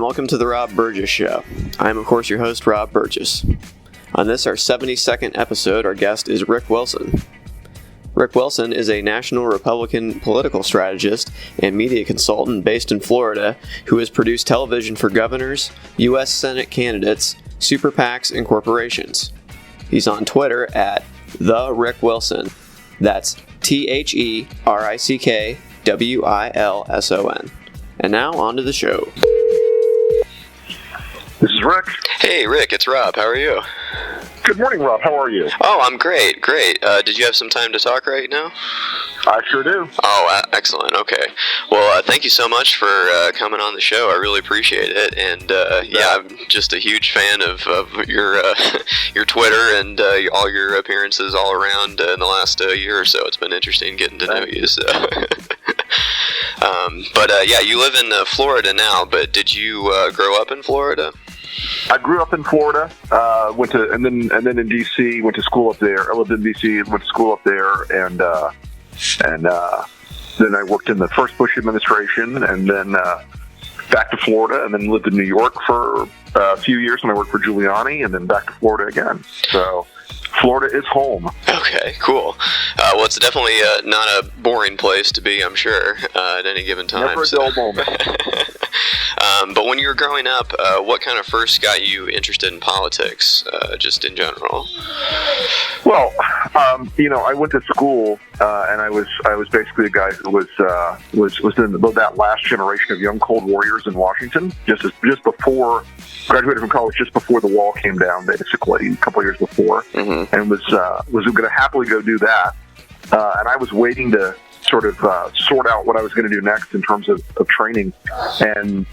welcome to the Rob Burgess Show. I am, of course, your host, Rob Burgess. On this, our 72nd episode, our guest is Rick Wilson. Rick Wilson is a national Republican political strategist and media consultant based in Florida who has produced television for governors, U.S. Senate candidates, super PACs, and corporations. He's on Twitter at The Rick Wilson. That's THERICKWILSON. And now, on to the show. This is Rick. Hey, Rick, it's Rob. How are you? Good morning, Rob. How are you? Oh, I'm great. Did you have some time to talk right now? I sure do. Oh, excellent. Okay. Well, thank you so much for coming on the show. I really appreciate it. And I'm just a huge fan of your your Twitter and all your appearances all around in the last year or so. It's been interesting getting to know you. So. You live in Florida now, but did you grow up in Florida? I grew up in Florida, and then in D.C., went to school up there. I lived in D.C., went to school up there, and then I worked in the first Bush administration, and then back to Florida, and then lived in New York for a few years when I worked for Giuliani, and then back to Florida again. So Florida is home. Okay, cool. Well, it's definitely not a boring place to be, I'm sure, at any given time. Never a dull moment. But when you were growing up, what kind of first got you interested in politics, just in general? Well, I went to school, and I was basically a guy who was in that last generation of young Cold Warriors in Washington, just before graduated from college, just before the wall came down, basically a couple of years before, and was going to happily go do that, and I was waiting to sort out what I was going to do next in terms of training and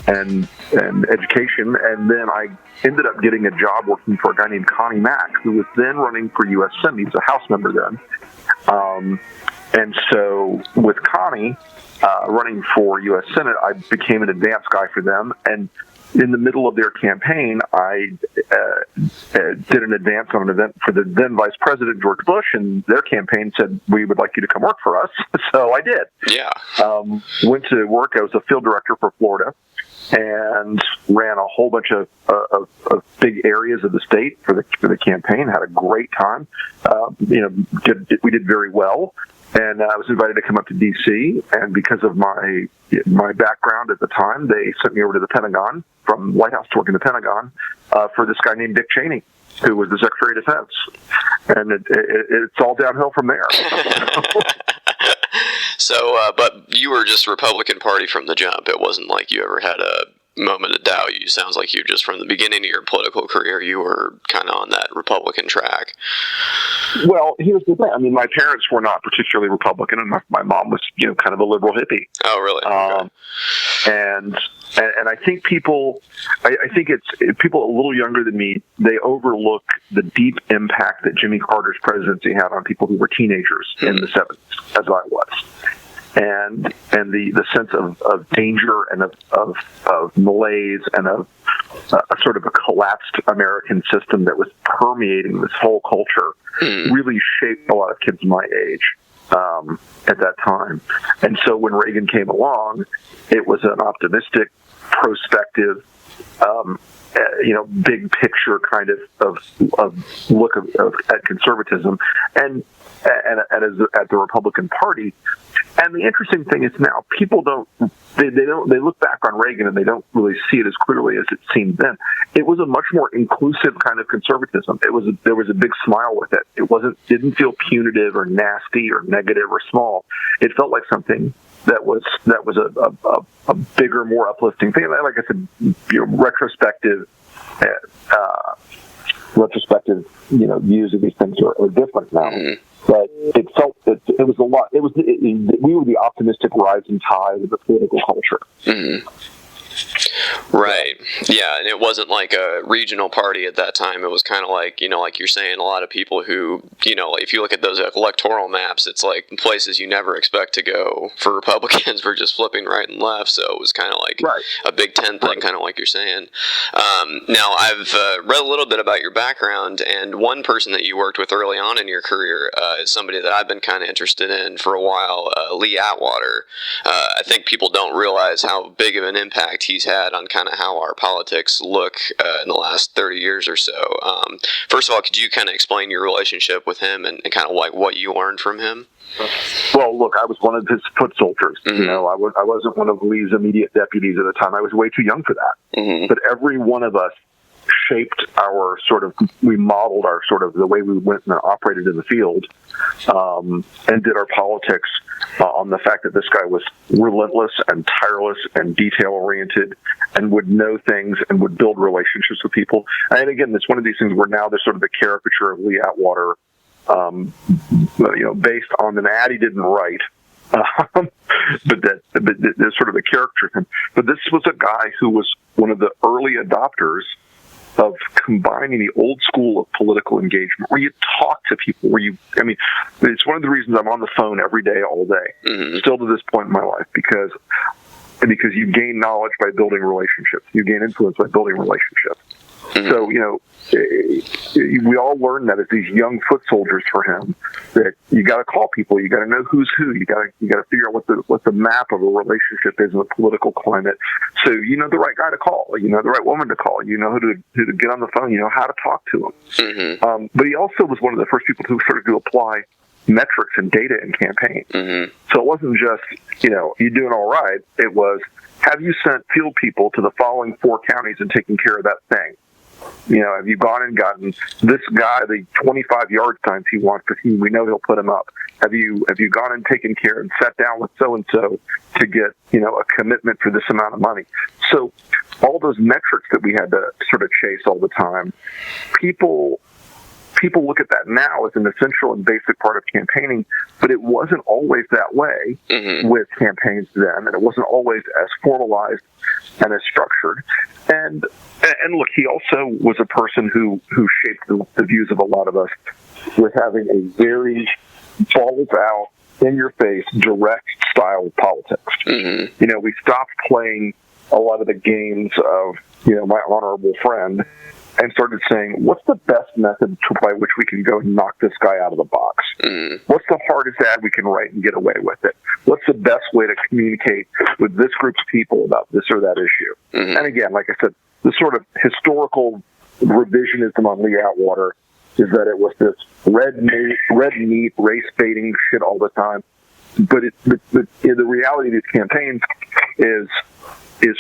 education. And then I ended up getting a job working for a guy named Connie Mack, who was then running for U.S. Senate. He was a House member then. And so with Connie running for U.S. Senate, I became an advance guy for them. And in the middle of their campaign, I did an advance on an event for the then Vice President, George Bush, and their campaign said, "We would like you to come work for us." So I did. Yeah. Went to work. I was a field director for Florida and ran a whole bunch of big areas of the state for the campaign. Had a great time. We did very well. And I was invited to come up to D.C., and because of my background at the time, they sent me over to the Pentagon, from White House to work in the Pentagon, for this guy named Dick Cheney, who was the Secretary of Defense. And it's all downhill from there. So, but you were just Republican Party from the jump. It wasn't like you ever had a moment of doubt. You sounds like you just from the beginning of your political career, you were kind of on that Republican track. Well, here's the thing. I mean, my parents were not particularly Republican, and my mom was, kind of a liberal hippie. Oh, really? Okay. And I think people, it's people a little younger than me, they overlook the deep impact that Jimmy Carter's presidency had on people who were teenagers in the 70s, as I was. And the sense of danger and of malaise and of a sort of a collapsed American system that was permeating this whole culture really shaped a lot of kids my age at that time. And so when Reagan came along, it was an optimistic, prospective, big picture kind of look at conservatism and at the Republican Party. And the interesting thing is now people they look back on Reagan and they don't really see it as clearly as it seemed then. It was a much more inclusive kind of conservatism. There was a big smile with it. It didn't feel punitive or nasty or negative or small. It felt like something that was a bigger, more uplifting thing. Like I said, retrospective views of these things are different now. But it felt that it was a lot. We were the optimistic rising tide of the political culture. Right. Yeah, and it wasn't like a regional party at that time. It was kind of like, like you're saying, a lot of people who, if you look at those electoral maps, it's like places you never expect to go for Republicans were just flipping right and left. So it was kind of like a Big Ten thing, kind of like you're saying. Now, I've read a little bit about your background, and one person that you worked with early on in your career is somebody that I've been kind of interested in for a while, Lee Atwater. I think people don't realize how big of an impact he's had on kind of how our politics look in the last 30 years or so. First of all, could you kind of explain your relationship with him and kind of like what you learned from him? Well, look, I was one of his foot soldiers. Mm-hmm. You know, I wasn't one of Lee's immediate deputies at the time. I was way too young for that. Mm-hmm. But every one of us shaped our we modeled our the way we went and operated in the field, and did our politics on the fact that this guy was relentless and tireless and detail-oriented and would know things and would build relationships with people. And again, it's one of these things where now there's sort of the caricature of Lee Atwater, based on an ad he didn't write, but there's sort of a caricature thing. But this was a guy who was one of the early adopters of combining the old school of political engagement, where you talk to people, it's one of the reasons I'm on the phone every day, all day, still to this point in my life, because you gain knowledge by building relationships. You gain influence by building relationships. Mm-hmm. So, we all learned that as these young foot soldiers for him, that you got to call people, you got to know who's who, you got to figure out what the map of a relationship is in the political climate. So you know the right guy to call, you know the right woman to call, you know who to get on the phone, you know how to talk to them. Mm-hmm. But he also was one of the first people who started to apply metrics and data in campaigns. Mm-hmm. So it wasn't just you doing all right. It was, have you sent field people to the following 4 counties and taken care of that thing? Have you gone and gotten this guy the 25 yard signs he wants, because we know he'll put him up? Have you gone and taken care and sat down with so and so to get a commitment for this amount of money? So all those metrics that we had to sort of chase all the time, people look at that now as an essential and basic part of campaigning, but it wasn't always that way with campaigns then, and it wasn't always as formalized and as structured. And look, he also was a person who shaped the views of a lot of us with having a very balls out, in your face, direct style of politics. Mm-hmm. We stopped playing a lot of the games of my honorable friend, and started saying, what's the best method by which we can go and knock this guy out of the box? Mm. What's the hardest ad we can write and get away with it? What's the best way to communicate with this group's people about this or that issue? Mm-hmm. And again, like I said, the sort of historical revisionism on Lee Atwater is that it was this red meat, race-baiting shit all the time. But the reality of these campaigns is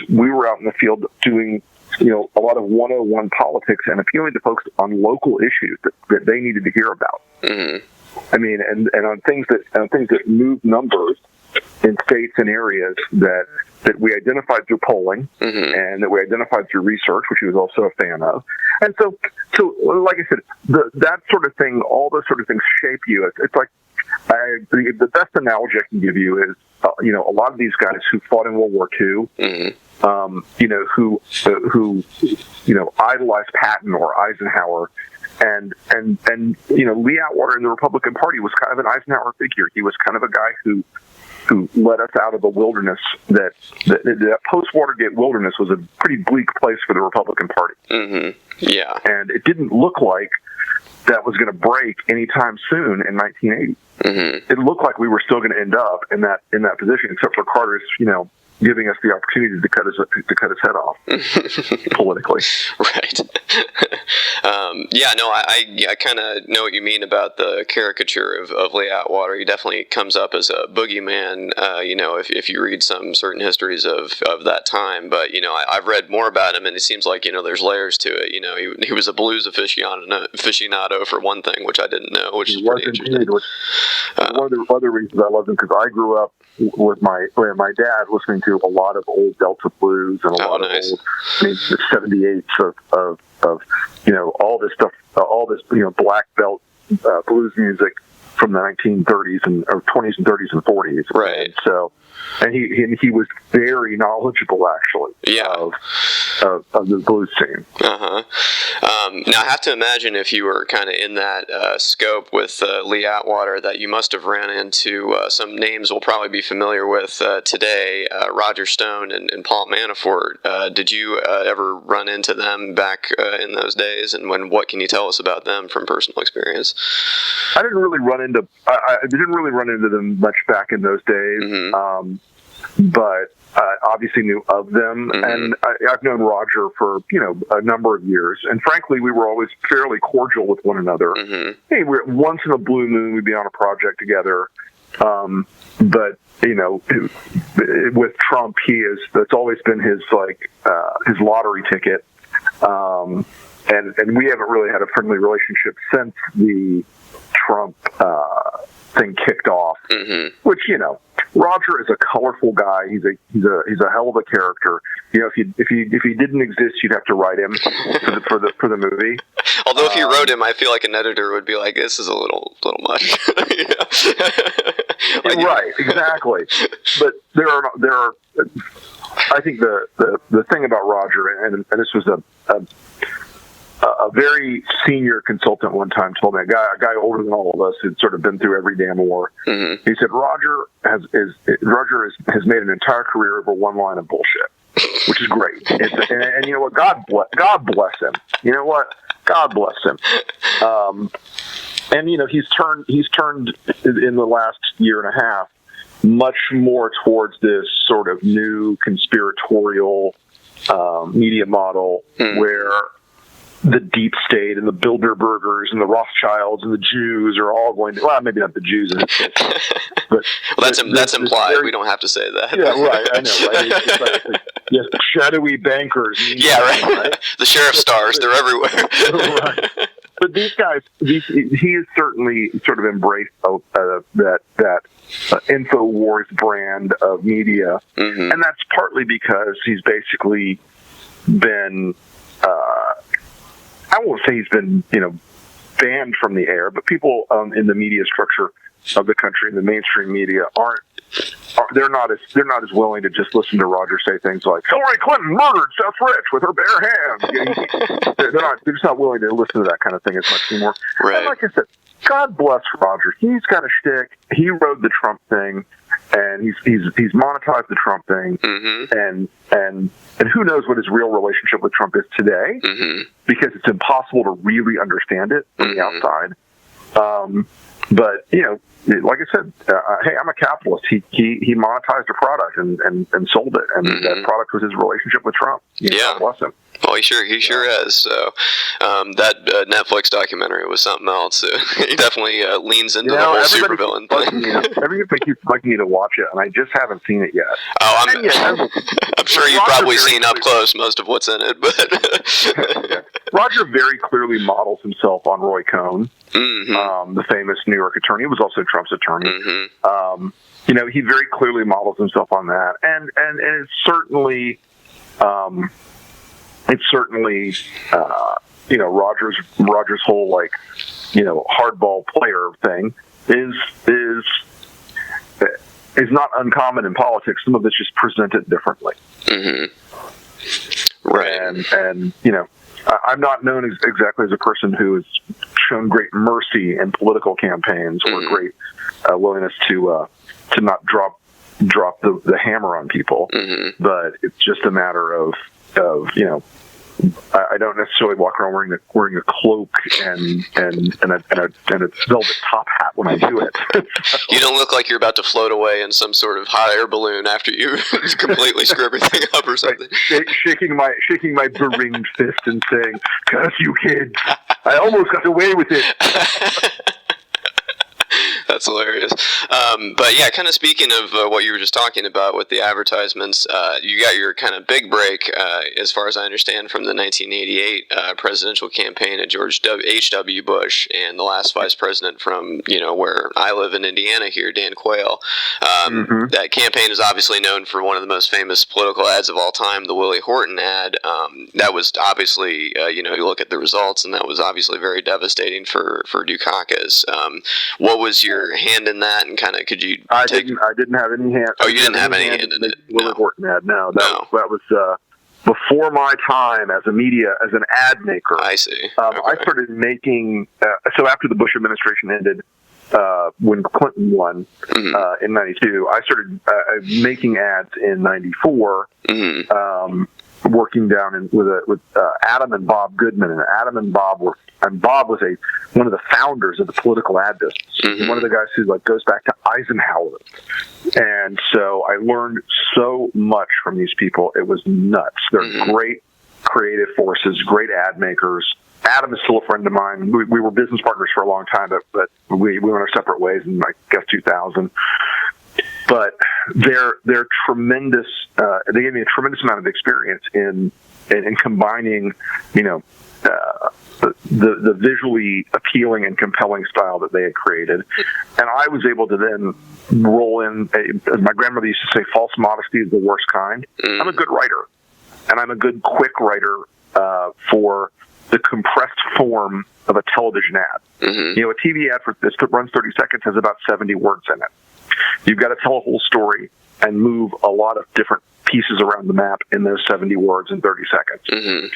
we were out in the field doing a lot of 101 politics and appealing to folks on local issues that they needed to hear about. Mm-hmm. And on things that move numbers in states and areas that we identified through polling, and that we identified through research, which he was also a fan of. And so like I said, that sort of thing, all those sort of things shape you. It's like, the best analogy I can give you is, a lot of these guys who fought in World War II, who idolized Patton or Eisenhower, and Lee Atwater in the Republican Party was kind of an Eisenhower figure. He was kind of a guy who led us out of a wilderness that post-Watergate wilderness was a pretty bleak place for the Republican Party. Mm-hmm. Yeah, and it didn't look like that was going to break anytime soon in 1980. Mm-hmm. It looked like we were still going to end up in that position, except for Carter's, giving us the opportunity to cut his head off politically. Right. I kind of know what you mean about the caricature of Lee Atwater. He definitely comes up as a boogeyman, if you read some certain histories of that time. But, I've read more about him, and it seems like, there's layers to it. He was a blues aficionado for one thing, which I didn't know, which is pretty interesting. One of the other reasons I loved him, because I grew up with my dad listening to a lot of old Delta blues and a lot of old, the 78s of all this stuff, all this black belt blues music from the 1930s or 20s and 30s and 40s. Right. And so, and he was very knowledgeable, actually. Yeah. Of the blues scene. Uh-huh. Now, I have to imagine if you were kind of in that scope with Lee Atwater, that you must have ran into some names we'll probably be familiar with today, Roger Stone and Paul Manafort. Did you ever run into them back in those days? And what can you tell us about them from personal experience? I didn't really run into them much back in those days. Mm-hmm. but obviously knew of them. Mm-hmm. And I've known Roger for, a number of years. And frankly, we were always fairly cordial with one another. Mm-hmm. Hey, once in a blue moon, we'd be on a project together. But, with Trump, that's always been his lottery ticket. And we haven't really had a friendly relationship since the Trump thing kicked off, mm-hmm. which, Roger is a colorful guy. He's a hell of a character. If he didn't exist, you'd have to write him for the movie. Although if you wrote him, I feel like an editor would be like, "This is a little much." Right, exactly. But there are. I think the thing about Roger, and this was a very senior consultant one time told me, a guy older than all of us who'd sort of been through every damn war. Mm-hmm. He said Roger has made an entire career over one line of bullshit, which is great. And you know what? God bless him. You know what? God bless him. And he's turned in the last year and a half much more towards this sort of new conspiratorial media model where the deep state and the Bilderbergers and the Rothschilds and the Jews are all going to, well, maybe not the Jews, but that's implied. Very, we don't have to say that. Yeah, right. I know, right? It's like, yes, shadowy bankers. Yeah, right. The sheriff stars, they're everywhere. Right. But these guys, he has certainly sort of embraced that InfoWars brand of media, mm-hmm. and that's partly because he's basically been. I won't say he's been, banned from the air, but people in the media structure of the country, in the mainstream media, they're not as willing to just listen to Roger say things like Hillary Clinton murdered Seth Rich with her bare hands. They're just not willing to listen to that kind of thing as much anymore. Right. And like I said, God bless Roger. He's got a shtick. He rode the Trump thing, and he's monetized the Trump thing, mm-hmm. and who knows what his real relationship with Trump is today, mm-hmm. because it's impossible to really understand it from mm-hmm. the outside. But like I said, hey, I'm a capitalist. He monetized a product and sold it, and mm-hmm. that product was his relationship with Trump. God bless him. Well, he sure has. So that Netflix documentary was something else. He definitely leans into the whole supervillain thing. Everybody keeps bugging me to watch it, and I just haven't seen it yet. Oh, I'm sure you've probably seen up close most of what's in it. But Roger very clearly models himself on Roy Cohn, mm-hmm. The famous New York attorney, who was also Trump's attorney. Mm-hmm. He very clearly models himself on that, and it's certainly. It's certainly, Roger's whole hardball player thing is not uncommon in politics. Some of it's just presented differently. Mm-hmm. Right. And I'm not known exactly as a person who has shown great mercy in political campaigns mm-hmm. or great willingness to not drop the hammer on people. Mm-hmm. But it's just a matter of I don't necessarily walk around wearing a cloak and a velvet top hat when I do it. So. You don't look like you're about to float away in some sort of hot air balloon after you completely screw everything up or something. Right. Shaking my beringed fist and saying, "Curse you kids! I almost got away with it." That's hilarious. But yeah, kind of speaking of what you were just talking about with the advertisements, you got your kind of big break, as far as I understand, from the 1988 presidential campaign at George H.W. Bush and the last vice president from, where I live in Indiana here, Dan Quayle. Mm-hmm. That campaign is obviously known for one of the most famous political ads of all time, the Willie Horton ad. That was obviously, you look at the results, and that was obviously very devastating for Dukakis. What was your hand in that, and kind of could you? I didn't have any hand. Oh, you didn't have any hand in it. Willie Horton ad. No, that was before my time as an ad maker. I see. Okay. I started making so after the Bush administration ended. When Clinton won in '92, I started making ads in '94. Mm-hmm. working down with Adam and Bob Goodman, and Bob was one of the founders of the political ad business. Mm-hmm. One of the guys who goes back to Eisenhower, and so I learned so much from these people. It was nuts. They're great creative forces, great ad makers. Adam is still a friend of mine. We were business partners for a long time, but we went our separate ways in, I guess, 2000. But they're tremendous. They gave me a tremendous amount of experience in combining, the visually appealing and compelling style that they had created, and I was able to then roll in. As my grandmother used to say, false modesty is the worst kind. I'm a good writer, and I'm a good quick writer for the compressed form of a television ad. Mm-hmm. A TV ad that runs 30 seconds has about 70 words in it. You've got to tell a whole story and move a lot of different pieces around the map in those 70 words in 30 seconds. Mm-hmm.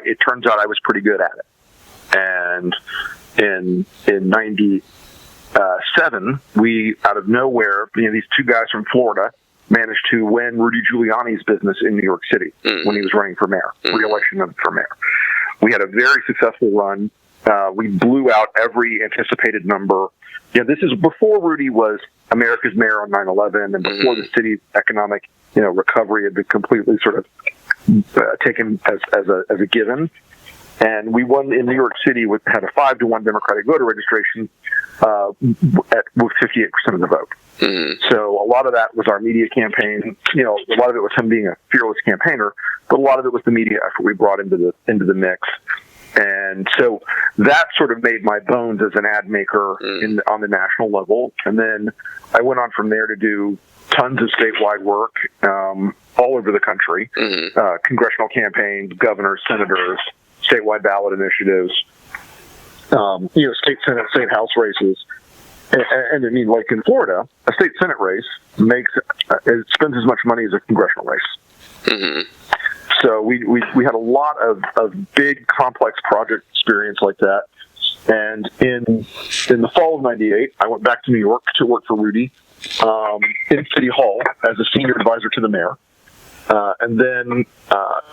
It turns out I was pretty good at it. And in 97, we, out of nowhere, these two guys from Florida managed to win Rudy Giuliani's business in New York City when he was running for mayor, re-election for mayor. We had a very successful run. We blew out every anticipated number. This is before Rudy was America's mayor on 9/11, and before the city's economic, recovery had been completely sort of taken as a given. And we won in New York City had a 5-1 Democratic voter registration with 58% of the vote. Mm-hmm. So a lot of that was our media campaign. A lot of it was him being a fearless campaigner, but a lot of it was the media effort we brought into the mix. And so that sort of made my bones as an ad maker on the national level. And then I went on from there to do tons of statewide work all over the country, congressional campaigns, governors, senators, statewide ballot initiatives, state Senate, state House races. And I mean, like in Florida, a state Senate race it spends as much money as a congressional race. Mm-hmm. So we had a lot of big, complex project experience like that. And in the fall of 98, I went back to New York to work for Rudy in City Hall as a senior advisor to the mayor. And then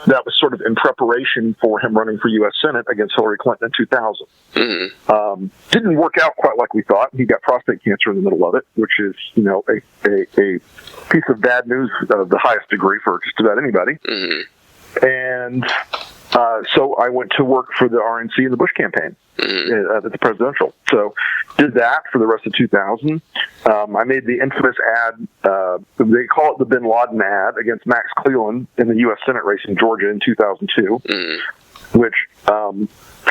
that was sort of in preparation for him running for U.S. Senate against Hillary Clinton in 2000. Mm-hmm. Didn't work out quite like we thought. He got prostate cancer in the middle of it, which is, a piece of bad news of the highest degree for just about anybody. Mm-hmm. And so I went to work for the RNC in the Bush campaign at the presidential. So did that for the rest of 2000. I made the infamous ad, they call it the Bin Laden ad, against Max Cleland in the U.S. Senate race in Georgia in 2002, which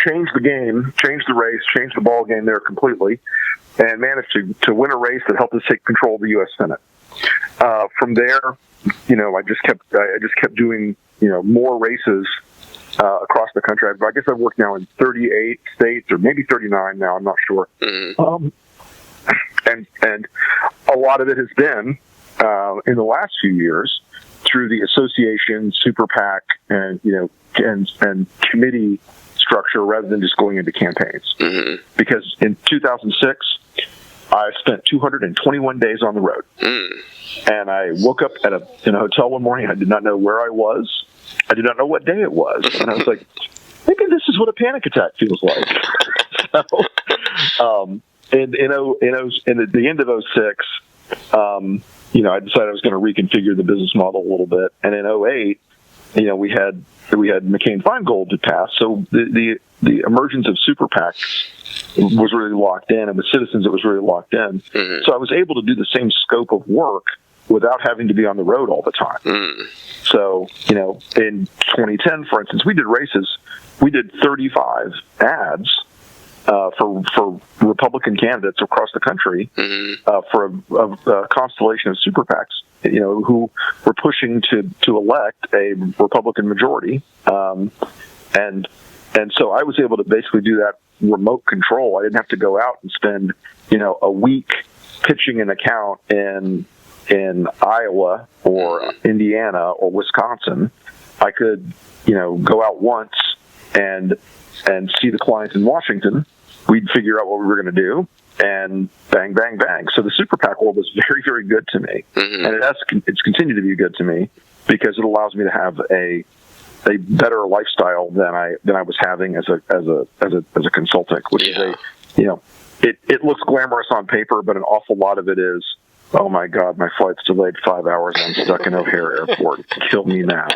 changed the game, changed the race, changed the ball game there completely, and managed to win a race that helped us take control of the U.S. Senate. From there, I just kept doing more races across the country. I guess I've worked now in 38 states, or maybe 39 now. I'm not sure. Mm-hmm. And a lot of it has been in the last few years through the association, super PAC, and and committee structure rather than just going into campaigns. Mm-hmm. Because in 2006, I spent 221 days on the road. And I woke up in a hotel one morning. I did not know where I was. I did not know what day it was. And I was like, maybe this is what a panic attack feels like. So, at the end of 06, I decided I was going to reconfigure the business model a little bit. And in 08, we had McCain-Feingold to pass. So the emergence of super PACs was really locked in, and with citizens it was really locked in. Mm-hmm. So I was able to do the same scope of work without having to be on the road all the time. So, in 2010, for instance, we did races. We did 35 ads for Republican candidates across the country for a constellation of super PACs, who were pushing to elect a Republican majority. And so I was able to basically do that remote control. I didn't have to go out and spend, a week pitching an account in Iowa or Indiana or Wisconsin. I could, go out once and see the clients in Washington. We'd figure out what we were going to do, and bang, bang, bang. So the super PAC world was very, very good to me, and it's continued to be good to me because it allows me to have a a better lifestyle than I was having as a consultant, which is it looks glamorous on paper, but an awful lot of it is, oh my God, my flight's delayed 5 hours. I'm stuck in O'Hare Airport. Kill me now.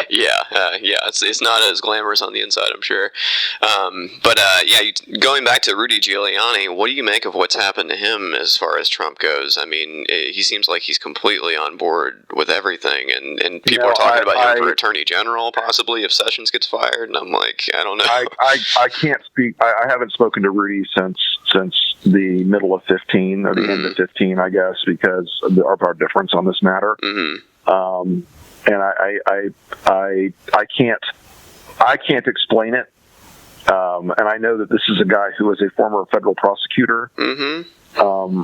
Yeah, it's not as glamorous on the inside, I'm sure. Going back to Rudy Giuliani, what do you make of what's happened to him as far as Trump goes? I mean, he seems like he's completely on board with everything, and people are talking about him for Attorney General, possibly, if Sessions gets fired, and I'm like, I don't know. I can't speak. I haven't spoken to Rudy since the middle of 15 or the end of 15, I guess, because of our difference on this matter. Mm-hmm. And I can't explain it. And I know that this is a guy who is a former federal prosecutor. Mm-hmm.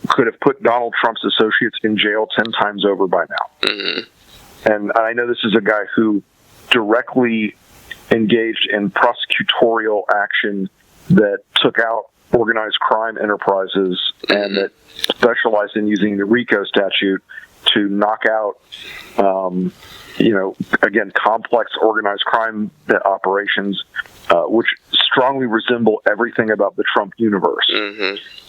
Could have put Donald Trump's associates in jail 10 times over by now. Mm-hmm. And I know this is a guy who directly engaged in prosecutorial action that took out organized crime enterprises and that specialized in using the RICO statute to knock out, again, complex organized crime operations, which strongly resemble everything about the Trump universe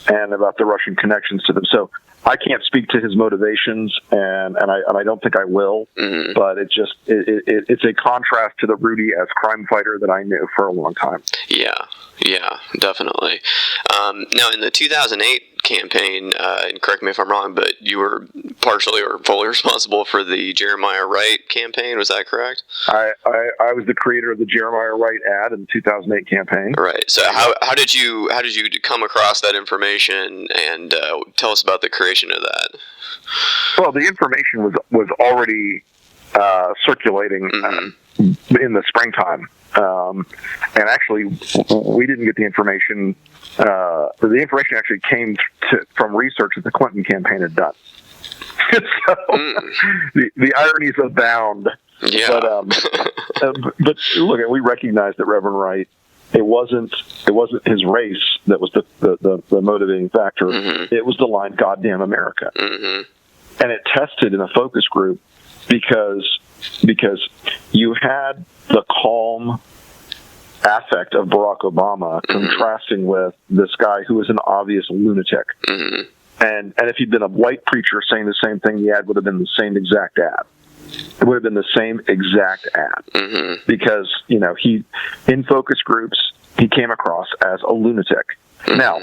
and about the Russian connections to them. So I can't speak to his motivations, and I don't think I will. Mm-hmm. But it's a contrast to the Rudy as crime fighter that I knew for a long time. Yeah, definitely. Now, in the 2008 campaign, and correct me if I'm wrong, but you were partially or fully responsible for the Jeremiah Wright campaign. Was that correct? I was the creator of the Jeremiah Wright ad in the 2008 campaign. Right. So how did you come across that information, and tell us about the creation of that? Well, the information was already circulating in the springtime. And actually, we didn't get the information. The information actually came from research that the Clinton campaign had done. So the ironies abound. Yeah. But look, we recognize that Reverend Wright. It wasn't his race that was the motivating factor. Mm-hmm. It was the line "Goddamn America," and it tested in a focus group because you had the calm affect of Barack Obama contrasting with this guy who was an obvious lunatic. Mm-hmm. And if he'd been a white preacher saying the same thing, the ad would have been the same exact ad. It would have been the same exact ad because, he, in focus groups, he came across as a lunatic. Mm-hmm. Now,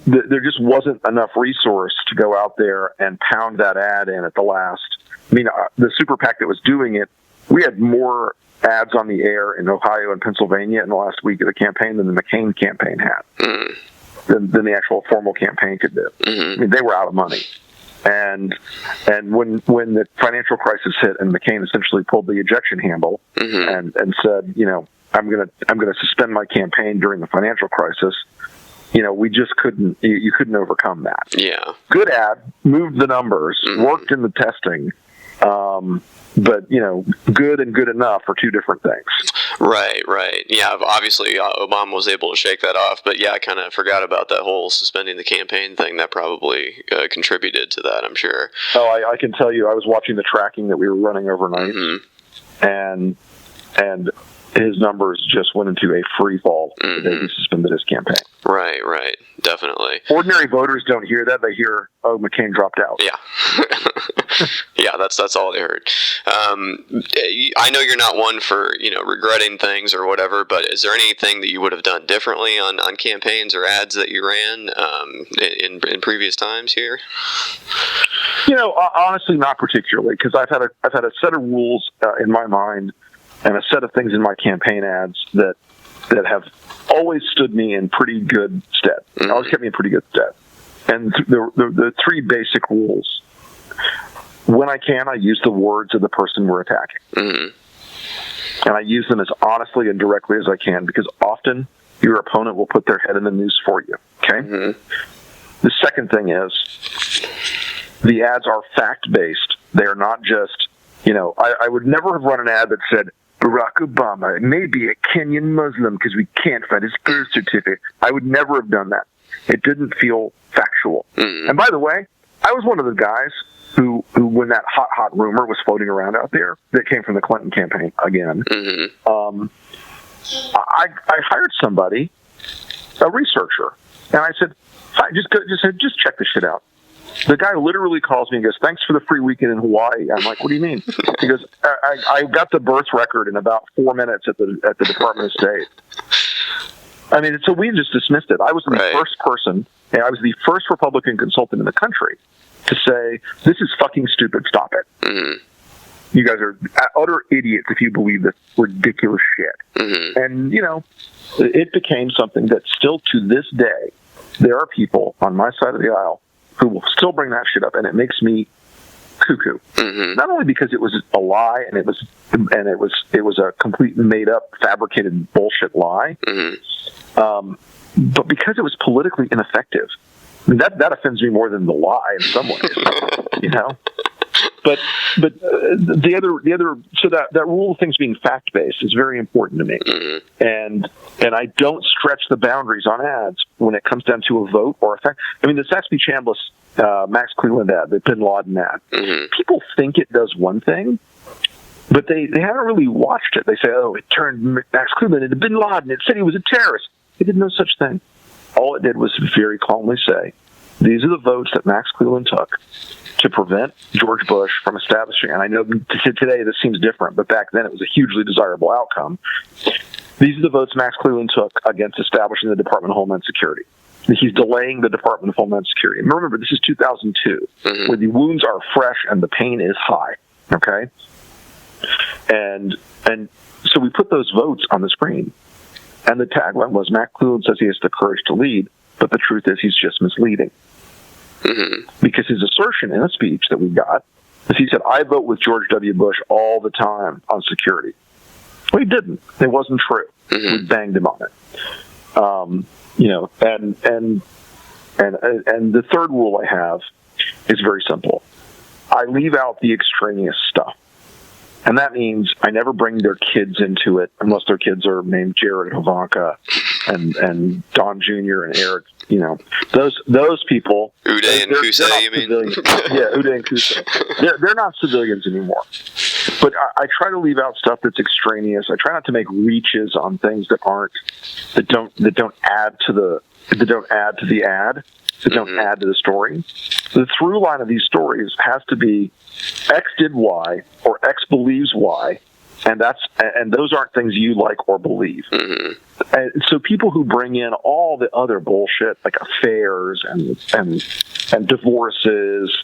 there just wasn't enough resource to go out there and pound that ad in at the last. The super PAC that was doing it, we had more ads on the air in Ohio and Pennsylvania in the last week of the campaign than the McCain campaign had, than the actual formal campaign could do. Mm-hmm. They were out of money. And when the financial crisis hit and McCain essentially pulled the ejection handle and said, I'm gonna suspend my campaign during the financial crisis, we just couldn't. You couldn't overcome that. Yeah. Good ad, moved the numbers, worked in the testing. But, good and good enough are two different things. Right. Yeah, obviously Obama was able to shake that off. But, yeah, I kind of forgot about that whole suspending the campaign thing. That probably contributed to that, I'm sure. Oh, I can tell you, I was watching the tracking that we were running overnight. And his numbers just went into a free fall the day he suspended his campaign. Right. Definitely. Ordinary voters don't hear that. They hear, oh, McCain dropped out. Yeah. Yeah, that's all they heard. I know you're not one for, regretting things or whatever, but is there anything that you would have done differently on campaigns or ads that you ran in previous times here? Honestly, not particularly, because I've had a set of rules in my mind and a set of things in my campaign ads that have always stood me in pretty good stead. Always kept me in pretty good stead. And the three basic rules. When I can, I use the words of the person we're attacking. And I use them as honestly and directly as I can, because often your opponent will put their head in the noose for you. Okay? The second thing is the ads are fact-based. They are not just, I would never have run an ad that said, Barack Obama may be a Kenyan Muslim because we can't find his birth certificate. I would never have done that. It didn't feel factual. And by the way, I was one of the guys who when that hot rumor was floating around out there that came from the Clinton campaign again, I hired somebody, a researcher, and I said, just check this shit out. The guy literally calls me and goes, "Thanks for the free weekend in Hawaii." I'm like, "What do you mean?" He goes, I got the birth record in about 4 minutes at the Department of State. I mean, so we just dismissed it. I was the first person, and I was the first Republican consultant in the country to say, "This is fucking stupid. Stop it. You guys are utter idiots if you believe this ridiculous shit." And, it became something that still to this day, there are people on my side of the aisle who will still bring that shit up, and it makes me cuckoo. Not only because it was a lie and it was a complete made up, fabricated bullshit lie, but because it was politically ineffective. I mean, that offends me more than the lie in some ways, But the other so that rule of things being fact based is very important to me, and I don't stretch the boundaries on ads when it comes down to a vote or a fact. I mean, the Saxby Chambliss Max Cleveland ad, the Bin Laden ad, people think it does one thing, but they haven't really watched it. They say, "Oh, it turned Max Cleveland into Bin Laden. It said he was a terrorist." It did no such thing. All it did was very calmly say, "These are the votes that Max Cleveland took to prevent George Bush from establishing," and I know today this seems different, but back then it was a hugely desirable outcome. "These are the votes Max Cleveland took against establishing the Department of Homeland Security. He's delaying the Department of Homeland Security." And remember, this is 2002, where the wounds are fresh and the pain is high, okay? And so we put those votes on the screen, and the tagline was, "Max Cleveland says he has the courage to lead, but the truth is he's just misleading." Because his assertion in a speech that we got is he said, "I vote with George W. Bush all the time on security." Well, he didn't. It wasn't true. We banged him on it. And the third rule I have is very simple. I leave out the extraneous stuff. And that means I never bring their kids into it unless their kids are named Jared and Ivanka and Don Jr. and Eric. Those people. Uday and Kusei, you mean? Yeah, Uday and Kusei. They're not civilians anymore. But I try to leave out stuff that's extraneous. I try not to make reaches on things that don't add to the ad. That don't add to the story. The through line of these stories has to be X did Y or X believes Y, and those aren't things you like or believe. And so people who bring in all the other bullshit like affairs and divorces,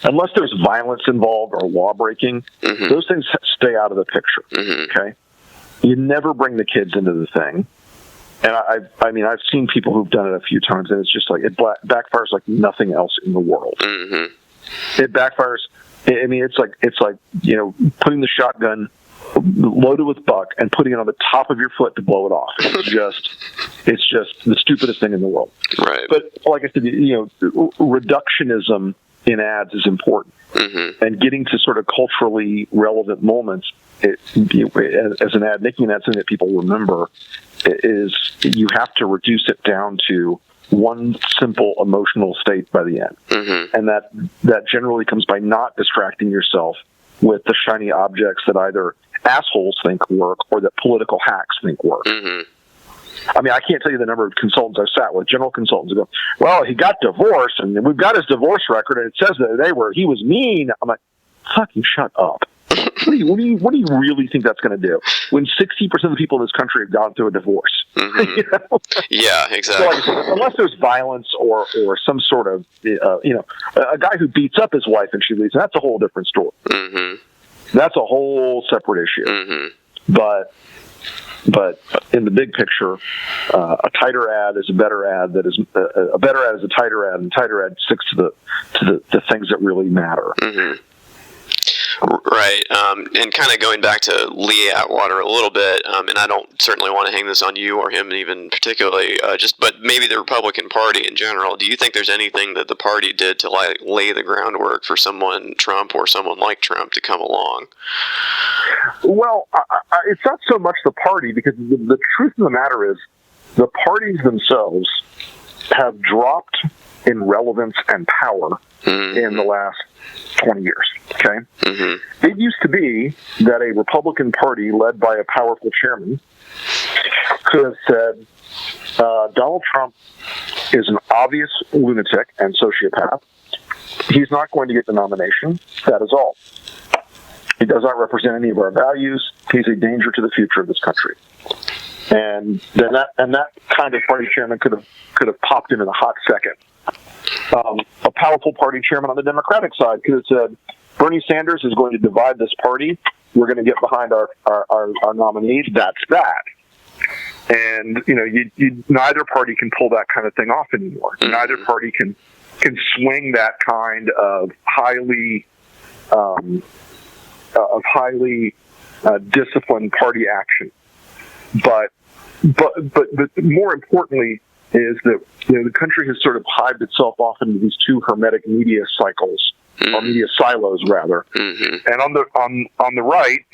unless there's violence involved or law breaking, those things stay out of the picture. Okay, you never bring the kids into the thing. And I've seen people who've done it a few times, and it's just like it backfires like nothing else in the world. It backfires. I mean, it's like putting the shotgun loaded with buck and putting it on the top of your foot to blow it off. It's just the stupidest thing in the world. Right. But like I said, reductionism in ads is important, and getting to sort of culturally relevant moments. As an ad, making that something that people remember is you have to reduce it down to one simple emotional state by the end. And that generally comes by not distracting yourself with the shiny objects that either assholes think work or that political hacks think work. I mean, I can't tell you the number of consultants I've sat with, general consultants, who go, "Well, he got divorced, and we've got his divorce record, and it says that he was mean." I'm like, fucking shut up. What do you really think that's going to do when 60% of the people in this country have gone through a divorce? Yeah, exactly. So like I said, unless there's violence or some sort of a guy who beats up his wife and she leaves, that's a whole different story. That's a whole separate issue. But in the big picture, a tighter ad is a better ad. That is a better ad is a tighter ad, and tighter ad sticks to the things that really matter. Right, and kind of going back to Lee Atwater a little bit, and I don't certainly want to hang this on you or him even particularly, but maybe the Republican Party in general. Do you think there's anything that the party did to lay the groundwork for someone Trump or someone like Trump to come along? Well, it's not so much the party, because the truth of the matter is the parties themselves have dropped in relevance and power in the last 20 years. Okay, it used to be that a Republican Party led by a powerful chairman could have said, Donald Trump is an obvious lunatic and sociopath. He's not going to get the nomination. That is all. He does not represent any of our values. He's a danger to the future of this country. And then that kind of party chairman could have popped in a hot second. A powerful party chairman on the Democratic side could have said, Bernie Sanders is going to divide this party. We're going to get behind our nominee. That's that. And neither party can pull that kind of thing off anymore. Neither party can swing that kind of highly disciplined party action. But more importantly is that the country has sort of hived itself off into these two hermetic media cycles, or media silos rather. And on the right,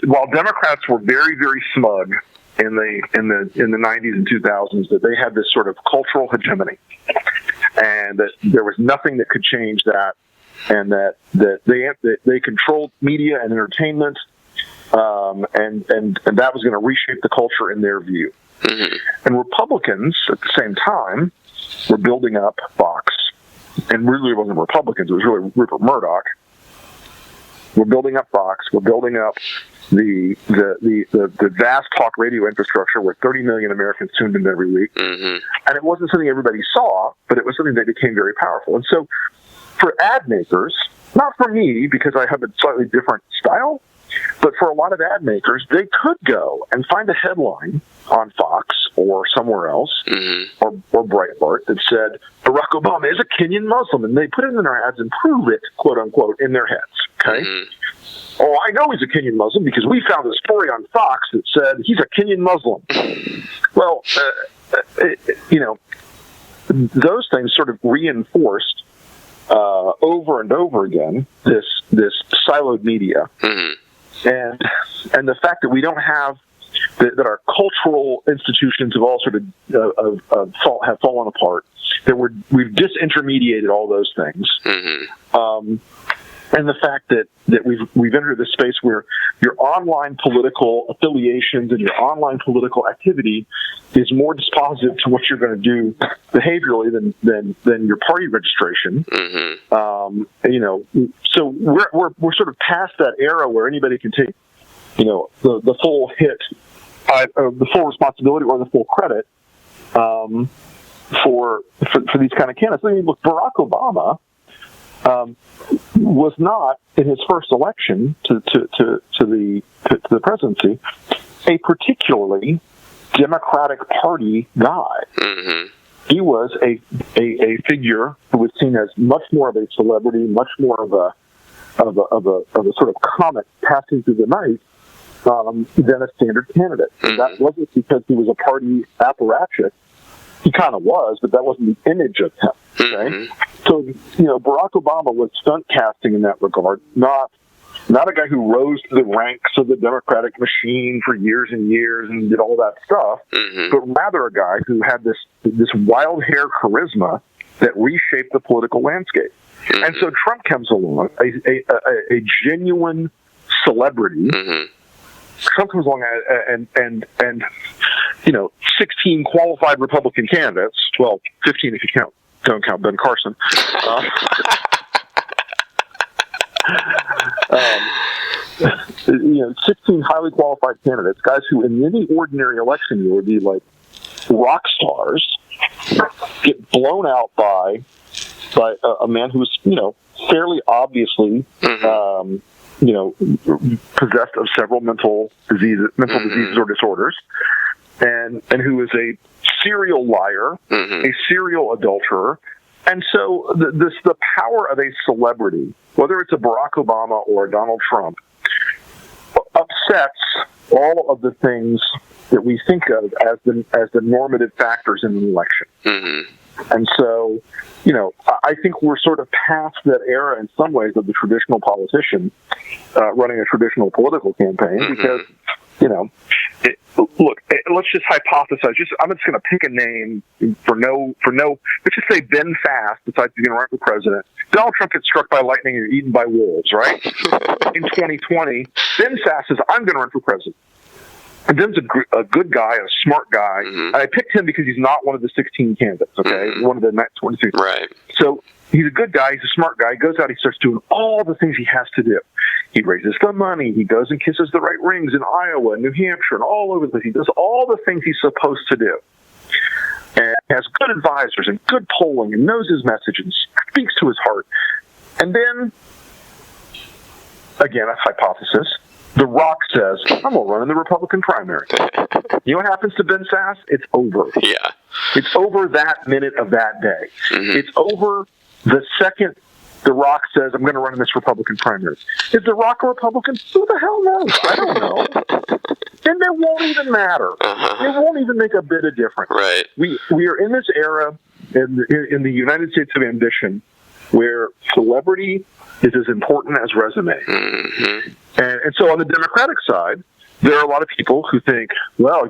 while Democrats were very, very smug in the 90s and 2000s, that they had this sort of cultural hegemony, and that there was nothing that could change that, and that they controlled media and entertainment, and that was going to reshape the culture in their view. And Republicans at the same time were building up Fox, and really it wasn't Republicans; it was really Rupert Murdoch. We're building up Fox. We're building up the vast talk radio infrastructure where 30 million Americans tuned in every week. And it wasn't something everybody saw, but it was something that became very powerful. And so for ad makers, not for me because I have a slightly different style, but for a lot of ad makers, they could go and find a headline on Fox or somewhere else, or Breitbart, that said, Barack Obama is a Kenyan Muslim, and they put it in their ads and prove it, quote unquote, in their heads. Okay? Oh, I know he's a Kenyan Muslim because we found a story on Fox that said he's a Kenyan Muslim. Well, those things sort of reinforced over and over again this siloed media. And the fact that we don't have that our cultural institutions have all sort of have fallen apart, that we've disintermediated all those things, and the fact that we've entered this space where your online political affiliations and your online political activity is more dispositive to what you're going to do behaviorally than your party registration. So we're sort of past that era where anybody can take the full hit, the full responsibility or the full credit for these kind of candidates. I mean, look, Barack Obama was not in his first election to the presidency a particularly Democratic Party guy. He was a figure who was seen as much more of a celebrity, much more of a sort of comet passing through the night than a standard candidate. And that wasn't because he was a party apparatchik. He kind of was, but that wasn't the image of him. Okay, so Barack Obama was stunt casting in that regard, not a guy who rose to the ranks of the Democratic machine for years and years and did all that stuff, but rather a guy who had this wild hair charisma that reshaped the political landscape. And so Trump comes along, a genuine celebrity. Trump comes along and 16 qualified Republican candidates, well, 15 if you don't count Ben Carson. 16 highly qualified candidates, guys who in any ordinary election year would be like rock stars, get blown out by a man who's fairly obviously possessed of several mental diseases or disorders, and who is a serial liar, a serial adulterer. And so the power of a celebrity, whether it's a Barack Obama or a Donald Trump, upsets all of the things that we think of as the normative factors in an election. And so, I think we're sort of past that era in some ways of the traditional politician running a traditional political campaign because, Look, let's just hypothesize. I'm just going to pick a name for no. Let's just say Ben Fast decides he's going to run for president. Donald Trump gets struck by lightning and eaten by wolves, right? In 2020, Ben Fast says, "I'm going to run for president." And Ben's a good guy, a smart guy. Mm-hmm. I picked him because he's not one of the 16 candidates. Okay, Mm-hmm. one of the 26. Right. So he's a good guy. He's a smart guy. He goes out. He starts doing all the things he has to do. He raises the money. He goes and kisses the right rings in Iowa, New Hampshire, and all over the place. He does all the things he's supposed to do. And has good advisors and good polling and knows his message and speaks to his heart. And then, again, a hypothesis, The Rock says, I'm going to run in the Republican primary. You know what happens to Ben Sass? It's over. Yeah. It's over that minute of that day. Mm-hmm. It's over the second The Rock says, I'm going to run in this Republican primary. Is The Rock a Republican? Who the hell knows? I don't know. And it won't even matter. Uh-huh. It won't even make a bit of difference. Right. We are in this era in the United States of ambition where celebrity is as important as resume. Mm-hmm. And so on the Democratic side, there are a lot of people who think, well,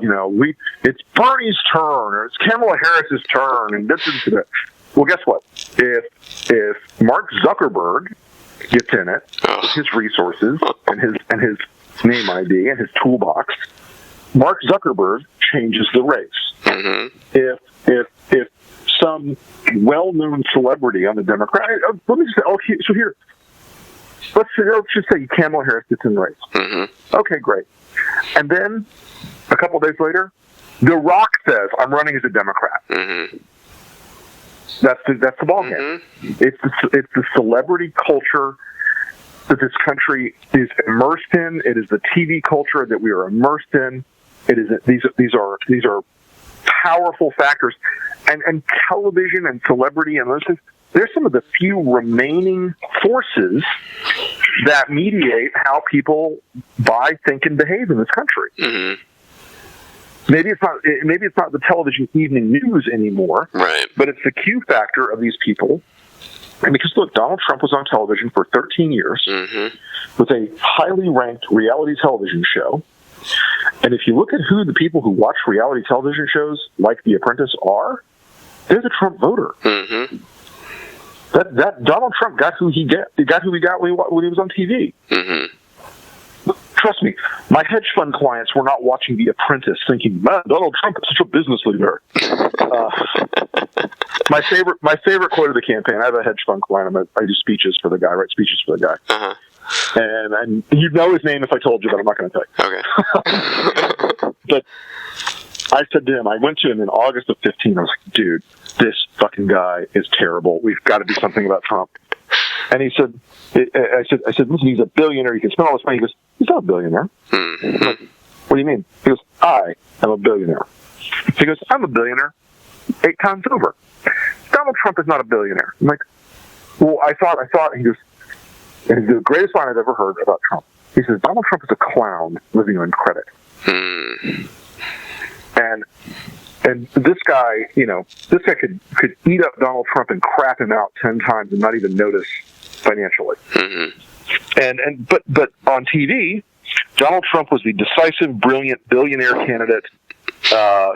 it's Bernie's turn or it's Kamala Harris's turn and this is it. Well, guess what? If Mark Zuckerberg gets in it, with his resources and his name ID and his toolbox, Mark Zuckerberg changes the race. Mm-hmm. If some well-known celebrity on the Democratic, let me just say, so here, let's just say Kamala Harris gets in the race. Mm-hmm. Okay, great. And then a couple of days later, The Rock says, I'm running as a Democrat. Mm-hmm. That's the ballgame. Mm-hmm. It's the celebrity culture that this country is immersed in. It is the TV culture that we are immersed in. These are powerful factors, and television and celebrity and those things. They're some of the few remaining forces that mediate how people buy, think, and behave in this country. Mm-hmm. Maybe it's not the television evening news anymore, right? But it's the Q factor of these people. And because look, Donald Trump was on television for 13 years Mm-hmm. with a highly ranked reality television show. And if you look at who the people who watch reality television shows like The Apprentice are, they're the Trump voter. Mm-hmm. That Donald Trump got who he got when he was on TV. Mm-hmm. Trust me, my hedge fund clients were not watching The Apprentice thinking, man, Donald Trump is such a business leader. My favorite quote of the campaign, I have a hedge fund client, I do speeches for the guy, write speeches for the guy. Uh-huh. And you'd know his name if I told you, but I'm not going to tell you. Okay. But I said to him, I went to him in August of 15, I was like, dude, this fucking guy is terrible. We've got to do something about Trump. And he said, I said, listen, he's a billionaire. He can spend all this money. He goes, he's not a billionaire. Mm-hmm. I'm like, what do you mean? He goes, I am a billionaire. He goes, I'm a billionaire 8 times over. Donald Trump is not a billionaire. I'm like, well, I thought. He goes, and the greatest line I've ever heard about Trump. He says, Donald Trump is a clown living on credit. Mm-hmm. And this guy, could eat up Donald Trump and crap him out 10 times and not even notice financially. Mm-hmm. But on TV, Donald Trump was the decisive, brilliant billionaire candidate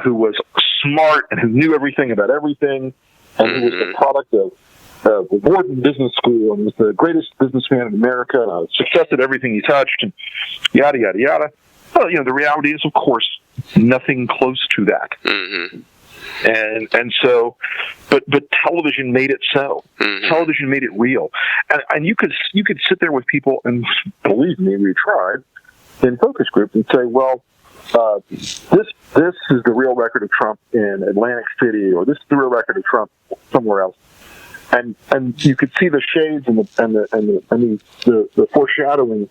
who was smart and who knew everything about everything, and who was the product of Wharton Business School and was the greatest businessman in America, and success at everything he touched, and yada yada yada. Well, the reality is, of course, nothing close to that. Mm-hmm. And so, but television made it so. Mm-hmm. Television made it real, and you could sit there with people, and believe me, we tried in focus groups and say, well, this is the real record of Trump in Atlantic City, or this is the real record of Trump somewhere else, and you could see the shades and the foreshadowing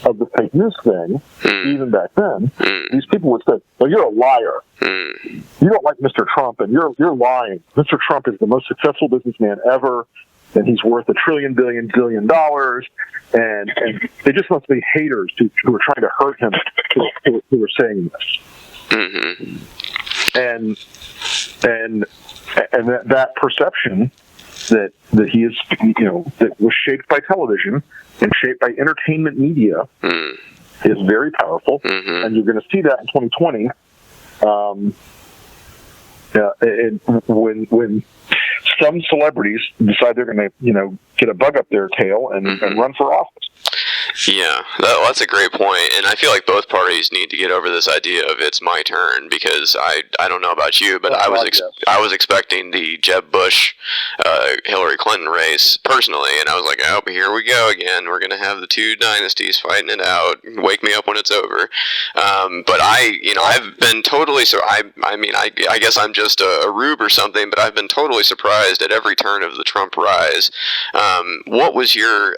of the fake news thing, even back then. These people would say, well, you're a liar. You don't like Mr. Trump, and you're lying. Mr. Trump is the most successful businessman ever, and he's worth $1 trillion, billion, and they just must be haters who are trying to hurt him who are saying this. Mm-hmm. And that perception that he is, that was shaped by television and shaped by entertainment media, is very powerful, and you're going to see that in 2020. When some celebrities decide they're going to, get a bug up their tail and run for office. Yeah, that's a great point, and I feel like both parties need to get over this idea of it's my turn, because I don't know about you, but I was expecting the Jeb Bush Hillary Clinton race personally, and I was like, oh, here we go again. We're gonna have the two dynasties fighting it out. Wake me up when it's over. But I've been totally I guess I'm just a rube or something, but I've been totally surprised at every turn of the Trump rise. What was your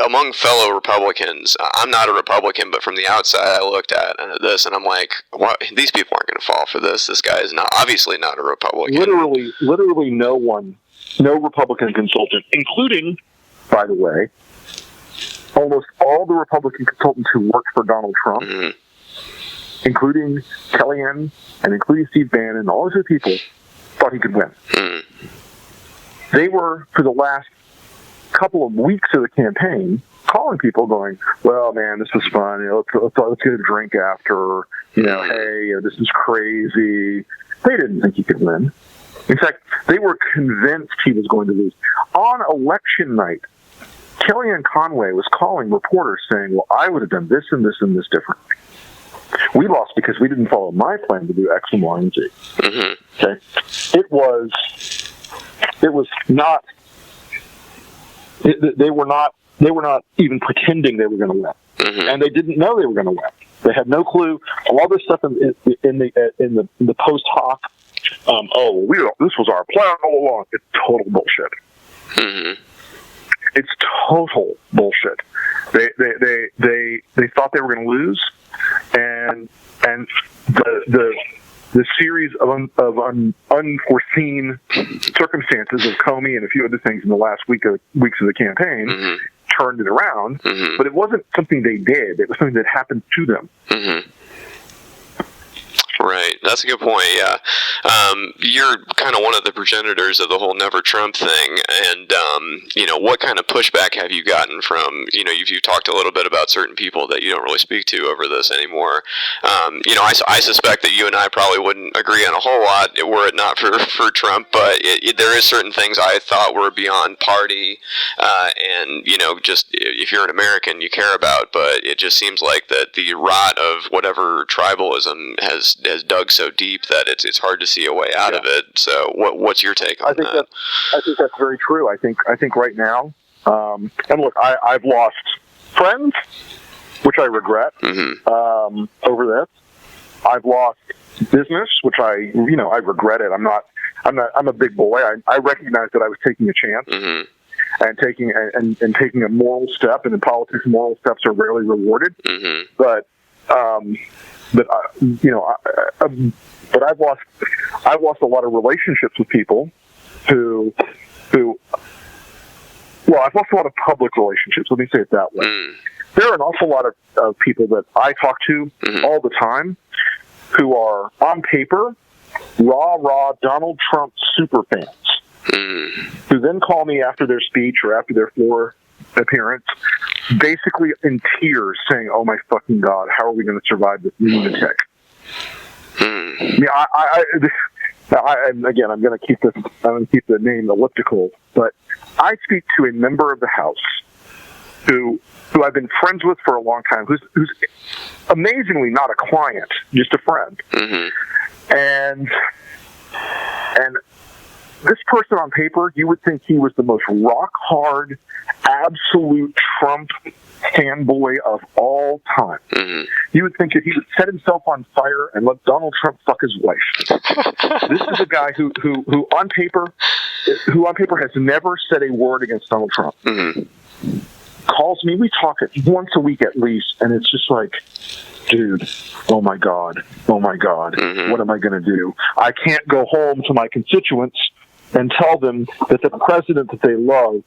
among fellow Republicans, I'm not a Republican, but from the outside I looked at this and I'm like, what? These people aren't going to fall for this. This guy is obviously not a Republican. Literally no Republican consultant, including, by the way, almost all the Republican consultants who worked for Donald Trump, including Kellyanne and including Steve Bannon, all those other people thought he could win. They were, for the last couple of weeks of the campaign, calling people going, well, man, this was fun. Let's get a drink after. Hey, this is crazy. They didn't think he could win. In fact, they were convinced he was going to lose. On election night, Kellyanne Conway was calling reporters saying, well, I would have done this and this and this differently. We lost because we didn't follow my plan to do X and Y and Z. Okay? It was not. They were not even pretending they were going to win, and they didn't know they were going to win. They had no clue. All this stuff in the post hoc. This was our plan all along. It's total bullshit. It's total bullshit. They thought they were going to lose, and the series of unforeseen circumstances of Comey and a few other things in the last weeks of the campaign turned it around. But it wasn't something they did. It was something that happened to them. Right. That's a good point, yeah. You're kind of one of the progenitors of the whole Never Trump thing, and, what kind of pushback have you gotten from, you've talked a little bit about certain people that you don't really speak to over this anymore. I suspect that you and I probably wouldn't agree on a whole lot were it not for Trump, but there is certain things I thought were beyond party, and, just if you're an American, you care about, but it just seems like that the rot of whatever tribalism has dug so deep that it's hard to see a way out of it. So what's your take on that? I think that's very true. I think right now, and look, I've lost friends, which I regret, over this. I've lost business, which I regret it. I'm a big boy. I recognize that I was taking a chance. And taking a moral step, and in politics, moral steps are rarely rewarded. But I've lost a lot of relationships with people who I've lost a lot of public relationships. Let me say it that way. There are an awful lot of people that I talk to all the time who are on paper raw Donald Trump super fans. Who then call me after their speech or after their floor appearance, basically in tears, saying, "Oh my fucking God, how are we going to survive this lunatic?" Again, I'm going to keep the name elliptical, but I speak to a member of the House who I've been friends with for a long time, who's amazingly not a client, just a friend, and this person on paper, you would think he was the most rock-hard, absolute Trump fanboy of all time. You would think that he would set himself on fire and let Donald Trump fuck his wife. This is a guy who on paper has never said a word against Donald Trump. Calls me, we talk once a week at least, and it's just like, dude, oh my God, what am I going to do? I can't go home to my constituents and tell them that the president that they love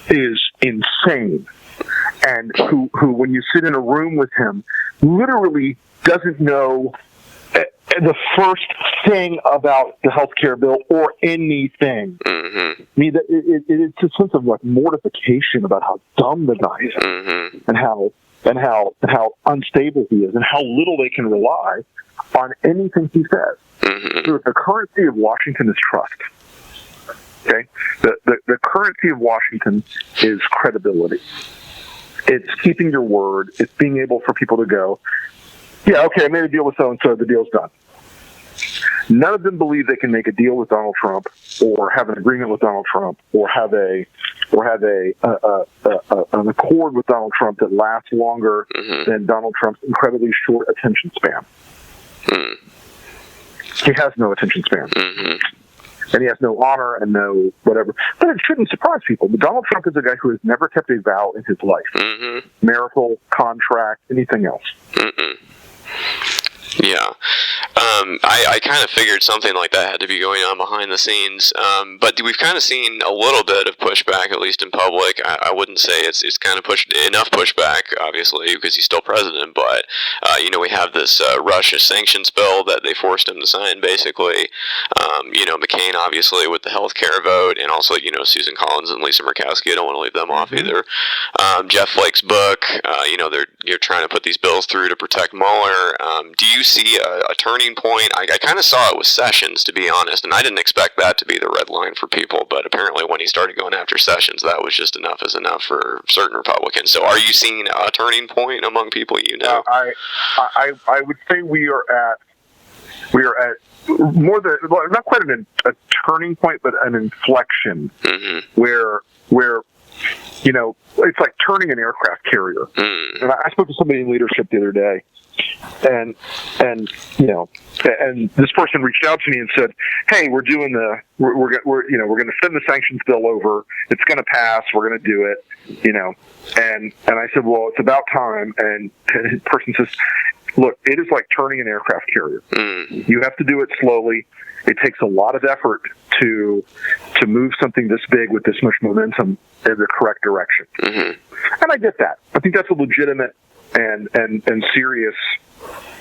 is insane, and who when you sit in a room with him, literally doesn't know the first thing about the healthcare bill or anything. I mean, it's a sense of like mortification about how dumb the guy is, and how and how unstable he is and how little they can rely on anything he says. So the currency of Washington is trust. Okay? The currency of Washington is credibility. It's keeping your word. It's being able for people to go, yeah, okay, I made a deal with so-and-so, the deal's done. None of them believe they can make a deal with Donald Trump or have an agreement with Donald Trump or have an accord with Donald Trump that lasts longer than Donald Trump's incredibly short attention span. He has no attention span. And he has no honor and no whatever. But it shouldn't surprise people. But Donald Trump is a guy who has never kept a vow in his life. Marital, contract, anything else. Yeah. I kind of figured something like that had to be going on behind the scenes. But we've kind of seen a little bit of pushback, at least in public. I wouldn't say it's kind of enough pushback, obviously, because he's still president. But, we have this Russia sanctions bill that they forced him to sign, basically. McCain, obviously, with the health care vote, and also, Susan Collins and Lisa Murkowski. I don't want to leave them off either. Jeff Flake's book, you're trying to put these bills through to protect Mueller. Do you see a turning point? I kind of saw it with Sessions, to be honest, and I didn't expect that to be the red line for people, but apparently when he started going after Sessions, that was just enough is enough for certain Republicans. So are you seeing a turning point among people you know? I would say we are at more than, well, not quite a turning point, but an inflection where it's like turning an aircraft carrier. And I spoke to somebody in leadership the other day, and this person reached out to me and said, "Hey, we're going to send the sanctions bill over. It's going to pass. We're going to do it." And I said, "Well, it's about time." And the person says, "Look, it is like turning an aircraft carrier. You have to do it slowly. It takes a lot of effort to move something this big with this much momentum in the correct direction." And I get that. I think that's a legitimate and serious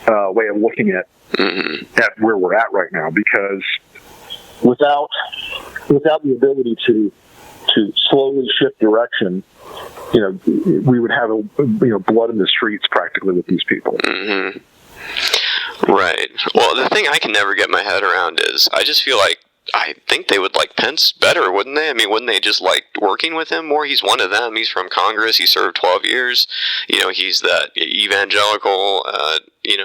way of looking at where we're at right now, because without the ability to slowly shift direction, we would have blood in the streets practically with these people. Right. Well, the thing I can never get my head around is I just feel like I think they would like Pence better, wouldn't they? I mean, wouldn't they just like working with him more? He's one of them. He's from Congress. He served 12 years. He's that evangelical,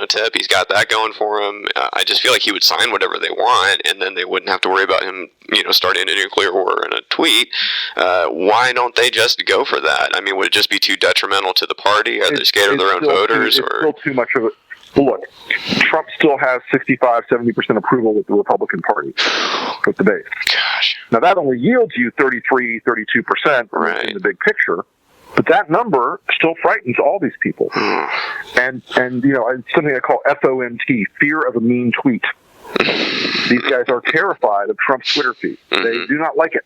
tip. He's got that going for him. I just feel like he would sign whatever they want, and then they wouldn't have to worry about him, starting a nuclear war in a tweet. Why don't they just go for that? I mean, would it just be too detrimental to the party? Are they scared of their own voters? It's still too much of it. Well, look, Trump still has 65, 70% approval with the Republican Party, with the base. Gosh. Now, that only yields you 33, 32% in the big picture, but that number still frightens all these people. And it's something I call FOMT, fear of a mean tweet. These guys are terrified of Trump's Twitter feed. They do not like it.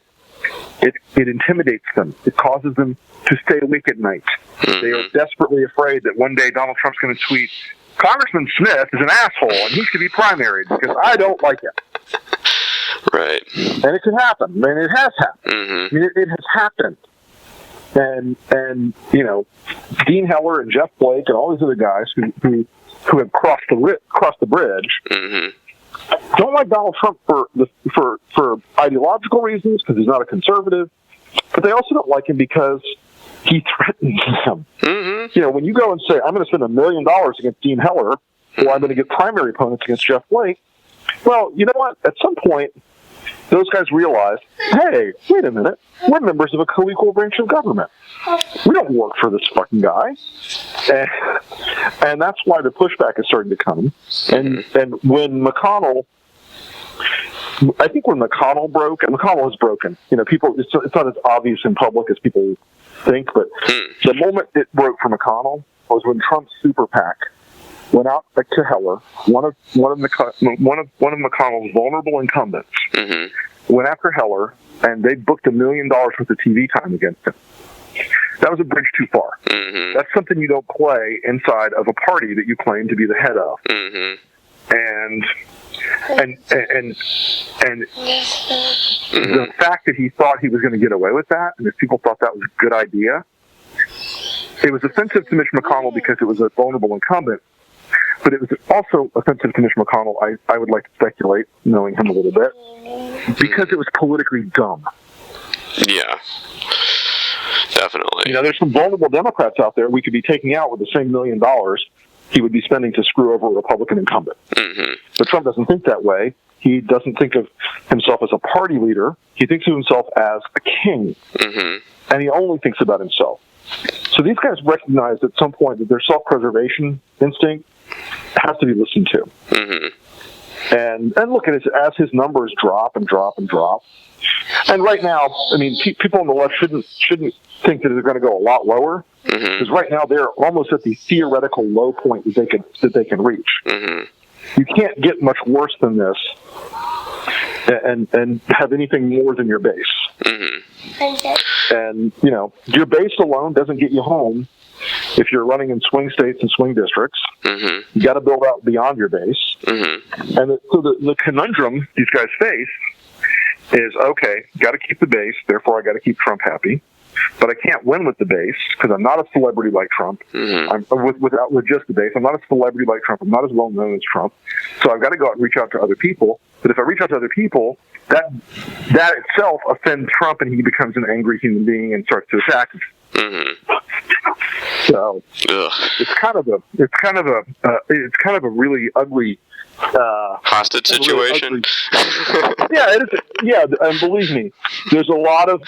It intimidates them. It causes them to stay awake at night. They are desperately afraid that one day Donald Trump's going to tweet, "Congressman Smith is an asshole and he should be primaried because I don't like it." Right. And it can happen. I mean, it has happened. I mean, it has happened. And Dean Heller and Jeff Flake and all these other guys who have crossed the bridge don't like Donald Trump for ideological reasons, because he's not a conservative, but they also don't like him because he threatens them. When you go and say, "I'm going to spend $1 million against Dean Heller," or "I'm going to get primary opponents against Jeff Flake," well, you know what? At some point, those guys realize, hey, wait a minute, we're members of a co-equal branch of government. We don't work for this fucking guy. And that's why the pushback is starting to come. And when McConnell, I think when McConnell broke, and McConnell has broken, people, it's not as obvious in public as people think, but the moment it broke for McConnell was when Trump's super PAC went out to Heller, one of McConnell's vulnerable incumbents, went after Heller, and they booked $1 million worth of TV time against him. That was a bridge too far. That's something you don't play inside of a party that you claim to be the head of. And the fact that he thought he was going to get away with that, and if people thought that was a good idea, It was offensive to Mitch McConnell because it was a vulnerable incumbent, but it was also offensive to Mitch McConnell, I would like to speculate, knowing him a little bit, because it was politically dumb. Yeah, definitely. You know, there's some vulnerable Democrats out there we could be taking out with the same $1 million he would be spending to screw over a Republican incumbent. Mm-hmm. But Trump doesn't think that way. He doesn't think of himself as a party leader. He thinks of himself as a king. Mm-hmm. And he only thinks about himself. So these guys recognize at some point that their self-preservation instinct has to be listened to. Mm-hmm. And look at it as his numbers drop and drop and drop. And right now, I mean, people on the left shouldn't think that they're going to go a lot lower, because right now they're almost at the theoretical low point that they can reach. Mm-hmm. You can't get much worse than this and have anything more than your base. Mm-hmm. And, you know, your base alone doesn't get you home if you're running in swing states and swing districts. Mm-hmm. You got to build out beyond your base. Mm-hmm. And so the conundrum these guys face is, okay, got to keep the base, therefore I got to keep Trump happy. But I can't win with the base because I'm not a celebrity like Trump. Mm-hmm. I'm with just the base. I'm not a celebrity like Trump. I'm not as well known as Trump. So I've got to go out and reach out to other people. But if I reach out to other people, that itself offends Trump, and he becomes an angry human being and starts to attack. Mm-hmm. So it's kind of a really ugly hostage situation. Yeah, it is. Yeah, and believe me, there's a lot of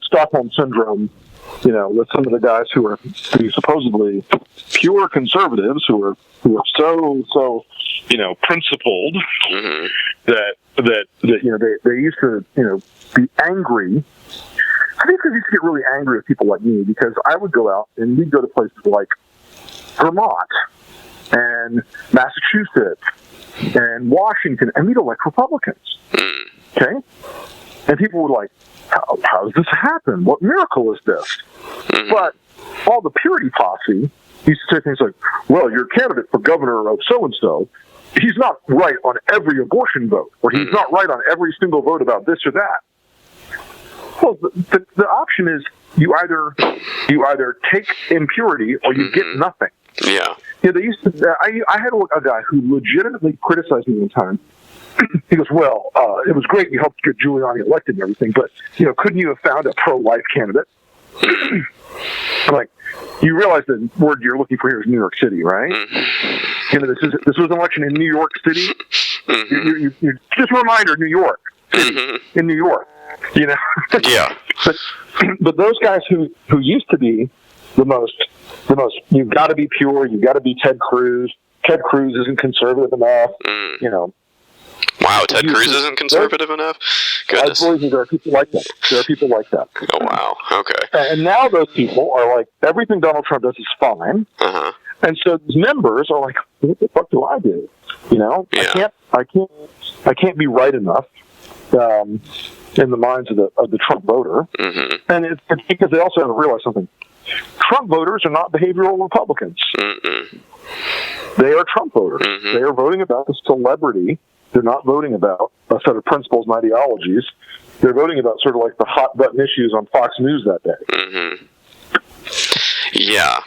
Stockholm syndrome, you know, with some of the guys who are supposedly pure conservatives who are so you know, principled, mm-hmm. that you know they used to, you know, be angry. I think they used to get really angry with people like me because I would go out and we'd go to places like Vermont and Massachusetts and Washington, and we'd elect Republicans. Okay? And people were like, how does this happen? What miracle is this? Mm-hmm. But all the purity posse used to say things like, well, your candidate for governor of so-and-so, he's not right on every abortion vote, or he's not right on every single vote about this or that. Well, the option is you either take impurity or you get nothing. Yeah. Yeah, they used to. I had a guy who legitimately criticized me one time. He goes, "Well, it was great you helped get Giuliani elected and everything, but you know, couldn't you have found a pro-life candidate?" I'm like, you realize the word you're looking for here is New York City, right? Mm-hmm. You know, this was an election in New York City. Mm-hmm. You just a reminder, New York, mm-hmm. in New York. You know. Yeah. But those guys who used to be the most, you've got to be pure, you've got to be Ted Cruz. Ted Cruz isn't conservative enough, you know. Wow, Ted Cruz isn't conservative enough? Goodness. I believe you, there are people like that. Oh, wow. Okay. And now those people are like, everything Donald Trump does is fine. Uh-huh. And so these members are like, what the fuck do I do? You know? Yeah. I can't be right enough. In the minds of the Trump voter. Mm-hmm. And it's because they also haven't realized something. Trump voters are not behavioral Republicans. Mm-mm. They are Trump voters. Mm-hmm. They are voting about the celebrity. They're not voting about a set of principles and ideologies. They're voting about sort of like the hot button issues on Fox News that day. Mm-hmm. Yeah.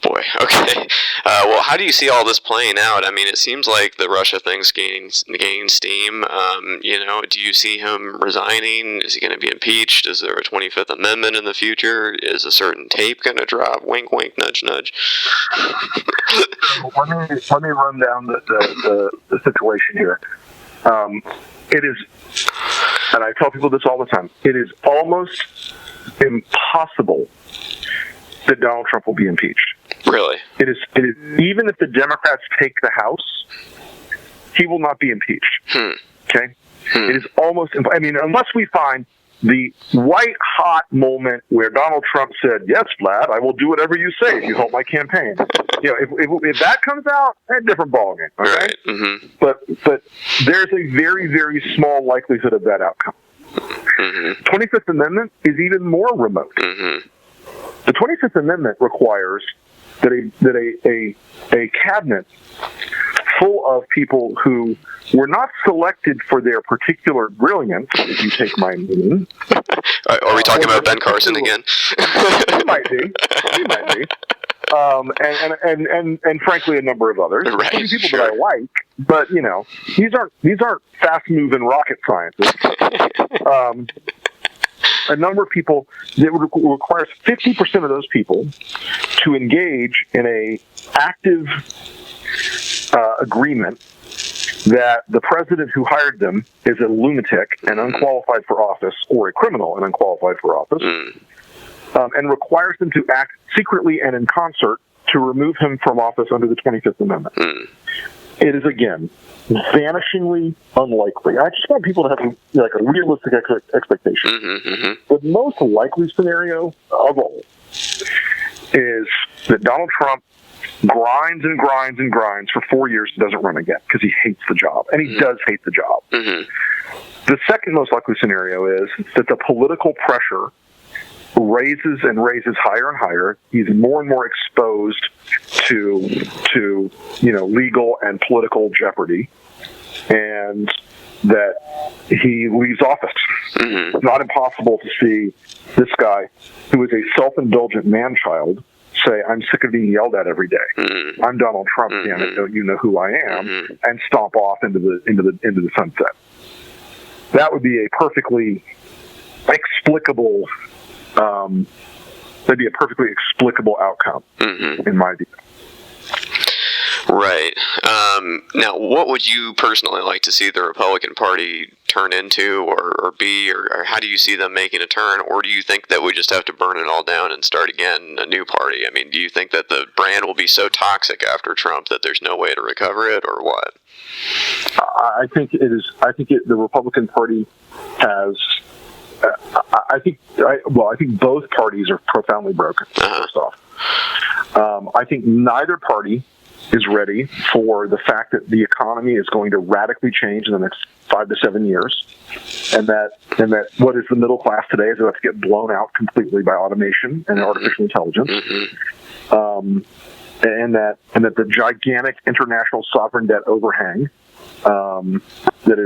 Boy. Okay. Well, how do you see all this playing out? I mean, it seems like the Russia thing's gaining steam. You know, do you see him resigning? Is he going to be impeached? Is there a 25th Amendment in the future? Is a certain tape going to drop? Wink, wink, nudge, nudge. Let me run down the situation here. It is, and I tell people this all the time, it is almost impossible that Donald Trump will be impeached. Really? It is even if the Democrats take the House, he will not be impeached. Okay? It is almost, I mean, unless we find the white hot moment where Donald Trump said, "Yes, Vlad, I will do whatever you say if you help my campaign." You know, if that comes out, a different ballgame. Okay? Right. Mm-hmm. But there's a very, very small likelihood of that outcome. Mm-hmm. 25th Amendment is even more remote. Mm-hmm. The 25th Amendment requires that a cabinet full of people who were not selected for their particular brilliance, if you take my meaning. Are we talking about Ben Carson again? He might be. And frankly, a number of others. Right, People sure. that I like, but these aren't fast-moving rocket scientists. A number of people, it requires 50% of those people to engage in a active agreement that the president who hired them is a lunatic and unqualified for office, or a criminal and unqualified for office, and requires them to act secretly and in concert to remove him from office under the 25th Amendment. It is, again, vanishingly unlikely. I just want people to have a realistic expectation. The most likely scenario of all is that Donald Trump grinds and grinds and grinds for 4 years and doesn't run again because he hates the job, and he does hate the job. The second most likely scenario is that the political pressure raises and raises higher and higher. He's more and more exposed to legal and political jeopardy, and that he leaves office. It's not impossible to see this guy, who is a self-indulgent man-child, say, "I'm sick of being yelled at every day. I'm Donald Trump, damn it, don't you know who I am?" and stomp off into the sunset. That would be a perfectly explicable. That'd be a perfectly explicable outcome, in my view. Right. Now, what would you personally like to see the Republican Party turn into or be, or how do you see them making a turn? Or do you think that we just have to burn it all down and start again, a new party? I mean, do you think that the brand will be so toxic after Trump that there's no way to recover it, or what? I think it is. The Republican Party has. I think both parties are profoundly broken. First off, I think neither party is ready for the fact that the economy is going to radically change in the next 5 to 7 years, and that what is the middle class today is about to get blown out completely by automation and artificial intelligence, and that the gigantic international sovereign debt overhang that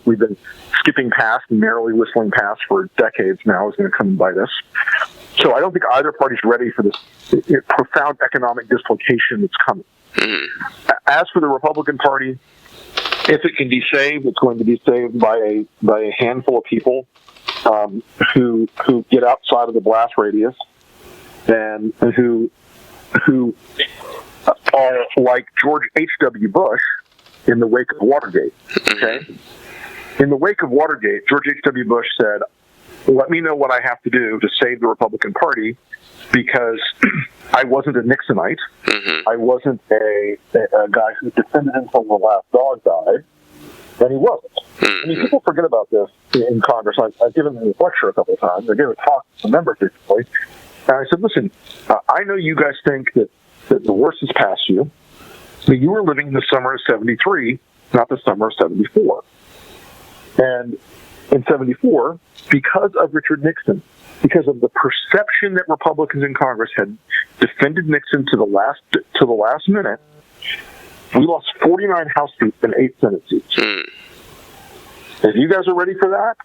we've been skipping past and merrily whistling past for decades now is going to come and bite us. So I don't think either party's ready for this profound economic dislocation that's coming. As for the Republican Party, if it can be saved, it's going to be saved by a handful of people who get outside of the blast radius and who are like George H.W. Bush in the wake of Watergate. Okay? In the wake of Watergate, George H.W. Bush said, "Let me know what I have to do to save the Republican Party, because I wasn't a Nixonite. I wasn't a guy who defended him until the last dog died." And he wasn't. I mean, people forget about this in Congress. I've given them a lecture a couple of times. I gave a talk to some members recently. And I said, "Listen, I know you guys think that the worst is past you, but you were living in the summer of 73, not the summer of 74. And in 74, because of Richard Nixon, because of the perception that Republicans in Congress had defended Nixon to the last minute, we lost 49 House seats and 8 Senate seats. If you guys are ready for that,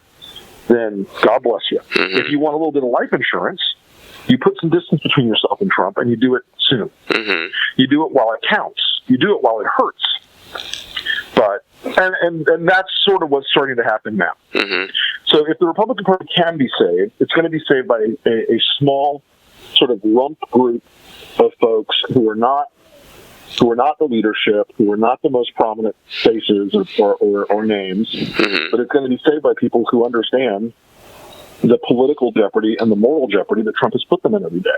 then God bless you. If you want a little bit of life insurance, you put some distance between yourself and Trump, and you do it soon. You do it while it counts. You do it while it hurts." But and that's sort of what's starting to happen now. So if the Republican Party can be saved, it's going to be saved by a small sort of lump group of folks who are not the leadership, who are not the most prominent faces or names, but it's going to be saved by people who understand the political jeopardy and the moral jeopardy that Trump has put them in every day.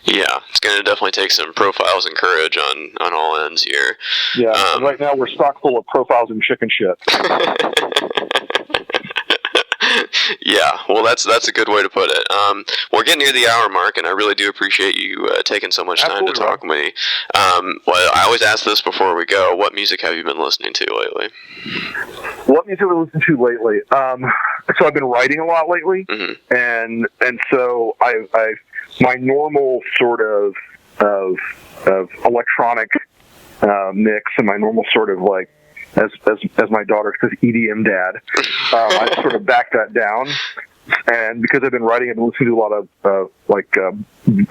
Yeah, it's going to definitely take some profiles and courage on all ends here. Yeah, and right now we're stock full of profiles and chicken shit. Yeah, well, that's a good way to put it. We're getting near the hour mark, and I really do appreciate you taking so much time to talk with me. Well, I always ask this before we go. What music have you been listening to lately? What music have I listened to lately? So I've been writing a lot lately, and so I my normal sort of electronic mix and my normal sort of like, as my daughter says, EDM dad. I sort of backed that down. And because I've been writing and listening to a lot of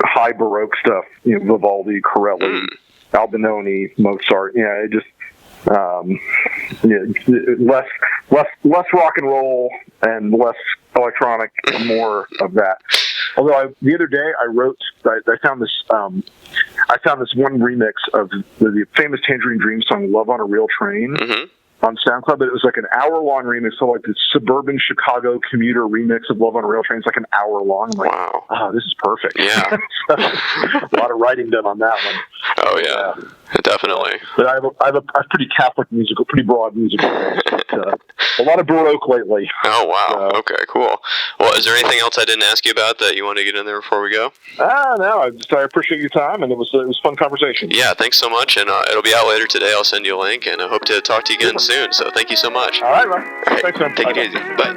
high Baroque stuff, Vivaldi, Corelli, Albinoni, Mozart, it just less rock and roll and less electronic, more of that. Although the other day I found this one remix of the famous Tangerine Dream song "Love on a Real Train." Mm-hmm. On SoundCloud, but it was like an hour-long remix, so like the suburban Chicago commuter remix of Love on a Rail Train. It's like an hour long. I'm like, wow. Oh, this is perfect. Yeah. So, a lot of writing done on that one. Oh, yeah. Definitely. But I have a pretty Catholic musical, pretty broad musical taste, but a lot of Baroque lately. Oh, wow. Okay, cool. Well, is there anything else I didn't ask you about that you want to get in there before we go? No. I appreciate your time, and it was a fun conversation. Yeah, thanks so much, and it'll be out later today. I'll send you a link, and I hope to talk to you again soon. So thank you so much. All right, man. All right. Thanks, man. Take it easy. Bye.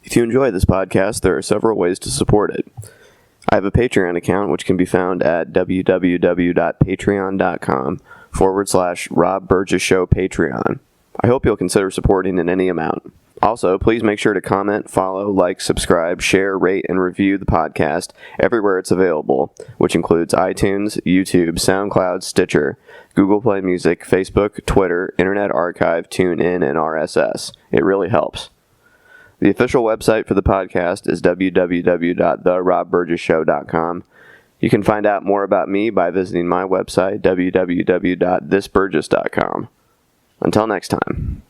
If you enjoy this podcast, there are several ways to support it. I have a Patreon account, which can be found at www.patreon.com/Rob Burgess Show Patreon. I hope you'll consider supporting in any amount. Also, please make sure to comment, follow, like, subscribe, share, rate, and review the podcast everywhere it's available, which includes iTunes, YouTube, SoundCloud, Stitcher, Google Play Music, Facebook, Twitter, Internet Archive, TuneIn, and RSS. It really helps. The official website for the podcast is www.therobburgessshow.com. You can find out more about me by visiting my website, www.thisburgess.com. Until next time.